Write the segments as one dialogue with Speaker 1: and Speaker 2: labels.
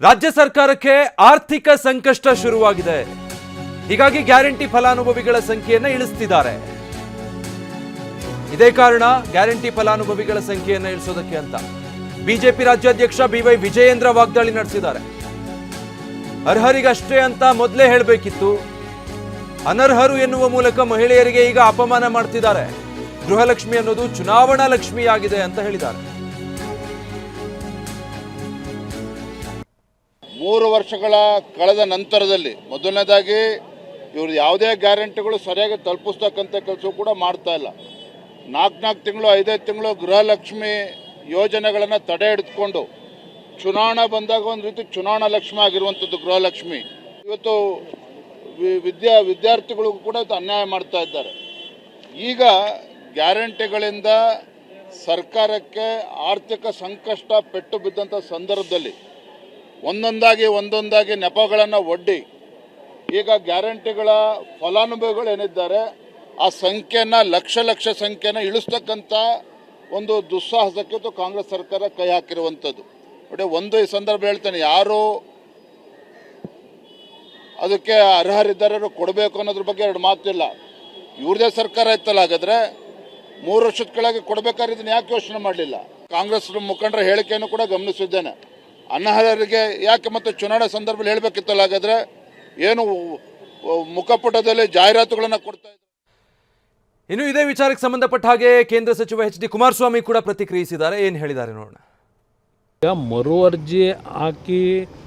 Speaker 1: ರಾಜ್ಯ ಸರ್ಕಾರಕ್ಕೆ ಆರ್ಥಿಕ ಸಂಕಷ್ಟ ಶುರುವಾಗಿದೆ. ಹೀಗಾಗಿ ಗ್ಯಾರಂಟಿ ಫಲಾನುಭವಿಗಳ ಸಂಖ್ಯೆಯನ್ನು ಇಳಿಸ್ತಿದ್ದಾರೆ. ಇದೇ ಕಾರಣ ಗ್ಯಾರಂಟಿ ಫಲಾನುಭವಿಗಳ ಸಂಖ್ಯೆಯನ್ನು ಇಳಿಸೋದಕ್ಕೆ ಅಂತ ಬಿಜೆಪಿ ರಾಜ್ಯಾಧ್ಯಕ್ಷ ಬಿವೈ ವಿಜಯೇಂದ್ರ ವಾಗ್ದಾಳಿ ನಡೆಸಿದ್ದಾರೆ. ಅರ್ಹರಿಗಷ್ಟೇ ಅಂತ ಮೊದಲೇ ಹೇಳಬೇಕಿತ್ತು, ಅನರ್ಹರು ಎನ್ನುವ ಮೂಲಕ ಮಹಿಳೆಯರಿಗೆ ಈಗ ಅಪಮಾನ ಮಾಡ್ತಿದ್ದಾರೆ. ಗೃಹಲಕ್ಷ್ಮಿ ಅನ್ನೋದು ಚುನಾವಣಾ ಲಕ್ಷ್ಮಿಯಾಗಿದೆ ಅಂತ ಹೇಳಿದ್ದಾರೆ.
Speaker 2: 3 ವರ್ಷಗಳ ಕಳೆದ ನಂತರದಲ್ಲಿ ಮೊದಲನೇದಾಗಿ ಇವರು ಯಾವುದೇ ಗ್ಯಾರಂಟಿಗಳು ಸರಿಯಾಗಿ ತಲುಪಿಸ್ತಕ್ಕಂಥ ಕೆಲಸ ಕೂಡ ಮಾಡ್ತಾ ಇಲ್ಲ. 4 ತಿಂಗಳು 5 ತಿಂಗಳು ಗೃಹಲಕ್ಷ್ಮಿ ಯೋಜನೆಗಳನ್ನು ತಡೆ ಹಿಡಿದುಕೊಂಡು ಚುನಾವಣಾ ಬಂದಾಗ ಒಂದು ರೀತಿ ಚುನಾವಣಾ ಲಕ್ಷ್ಮಿ ಆಗಿರುವಂಥದ್ದು ಗೃಹಲಕ್ಷ್ಮಿ. ಇವತ್ತು ವಿದ್ಯಾರ್ಥಿಗಳಿಗೂ ಕೂಡ ಅನ್ಯಾಯ ಮಾಡ್ತಾ ಇದ್ದಾರೆ. ಈಗ ಗ್ಯಾರಂಟಿಗಳಿಂದ ಸರ್ಕಾರಕ್ಕೆ ಆರ್ಥಿಕ ಸಂಕಷ್ಟ ಪೆಟ್ಟು ಬಿದ್ದಂಥ ಸಂದರ್ಭದಲ್ಲಿ ಒಂದೊಂದಾಗಿ ನೆಪಗಳನ್ನು ಒಡ್ಡಿ ಈಗ ಗ್ಯಾರಂಟಿಗಳ ಫಲಾನುಭವಿಗಳು ಏನಿದ್ದಾರೆ ಆ ಸಂಖ್ಯೆನ ಲಕ್ಷ ಸಂಖ್ಯೆನ ಇಳಿಸ್ತಕ್ಕಂಥ ಒಂದು ದುಸ್ಸಾಹಸಕ್ಕೆ ಕಾಂಗ್ರೆಸ್ ಸರ್ಕಾರ ಕೈ ಹಾಕಿರುವಂಥದ್ದು. ನೋಡಿ, ಈ ಸಂದರ್ಭ ಹೇಳ್ತೇನೆ, ಯಾರು ಅದಕ್ಕೆ ಅರ್ಹರಿದ್ದಾರೆ ಕೊಡಬೇಕು ಅನ್ನೋದ್ರ ಬಗ್ಗೆ 2 ಮಾತಿಲ್ಲ. ಇವ್ರದೇ ಸರ್ಕಾರ ಇತ್ತಲ್ಲ, ಹಾಗಾದ್ರೆ 3 ವರ್ಷದ ಕೆಳಗೆ ಕೊಡಬೇಕಾದ್ರೆ ಇದನ್ನ ಯಾಕೆ ಯೋಚನೆ ಮಾಡಲಿಲ್ಲ? ಕಾಂಗ್ರೆಸ್ ಮುಖಂಡರ ಹೇಳಿಕೆಯನ್ನು ಕೂಡ ಗಮನಿಸಿದ್ದೇನೆ. ಅನರ್ಹರಿಗೆ ಯಾಕೆ ಮತ್ತೆ ಚುನಾವಣಾ ಸಂದರ್ಭದಲ್ಲಿ ಹೇಳಬೇಕಿತ್ತಲ್ಲ, ಹಾಗಾದ್ರೆ ಏನು ಮುಖಪುಟದಲ್ಲಿ ಜಾಹೀರಾತುಗಳನ್ನು ಕೊಡ್ತಾ ಇದ್ದಾರೆ.
Speaker 1: ಇನ್ನು ಇದೇ ವಿಚಾರಕ್ಕೆ ಸಂಬಂಧಪಟ್ಟ ಹಾಗೆ ಕೇಂದ್ರ ಸಚಿವ ಎಚ್ ಡಿ ಕುಮಾರಸ್ವಾಮಿ ಕೂಡ ಪ್ರತಿಕ್ರಿಯಿಸಿದ್ದಾರೆ. ಏನು ಹೇಳಿದ್ದಾರೆ ನೋಡೋಣ.
Speaker 3: ಈಗ ಮರು ಅರ್ಜಿ ಹಾಕಿ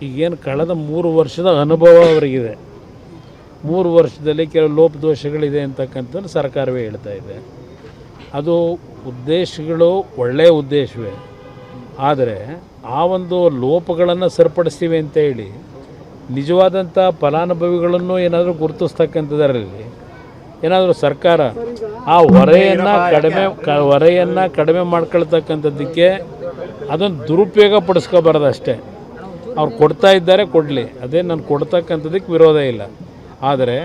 Speaker 3: ಈಗೇನು ಕಳೆದ 3 ವರ್ಷದ ಅನುಭವ ಅವರಿಗಿದೆ. 3 ವರ್ಷದಲ್ಲಿ ಕೆಲವು ಲೋಪದೋಷಗಳಿದೆ ಅಂತಕ್ಕಂಥದ್ದು ಸರ್ಕಾರವೇ ಹೇಳ್ತಾ ಇದೆ. ಅದು ಉದ್ದೇಶಗಳು ಒಳ್ಳೆಯ ಉದ್ದೇಶವೇ, ಆದರೆ ಆ ಒಂದು ಲೋಪಗಳನ್ನು ಸರಿಪಡಿಸ್ತೀವಿ ಅಂತ ಹೇಳಿ ನಿಜವಾದಂಥ ಫಲಾನುಭವಿಗಳನ್ನು ಏನಾದರೂ ಗುರುತಿಸ್ತಕ್ಕಂಥದ್ರಲ್ಲಿ ಏನಾದರೂ ಸರ್ಕಾರ ಆ ಹೊರೆಯನ್ನು ಕಡಿಮೆ ಮಾಡ್ಕೊಳ್ತಕ್ಕಂಥದ್ದಕ್ಕೆ ಅದನ್ನು ದುರುಪಯೋಗ ಪಡಿಸ್ಕೋಬಾರ್ದು ಅಷ್ಟೇ. ಅವ್ರು ಕೊಡ್ತಾ ಇದ್ದಾರೆ, ಕೊಡಲಿ, ಅದೇ ನಾನು ಕೊಡ್ತಕ್ಕಂಥದ್ದಕ್ಕೆ ವಿರೋಧ ಇಲ್ಲ. ಆದರೆ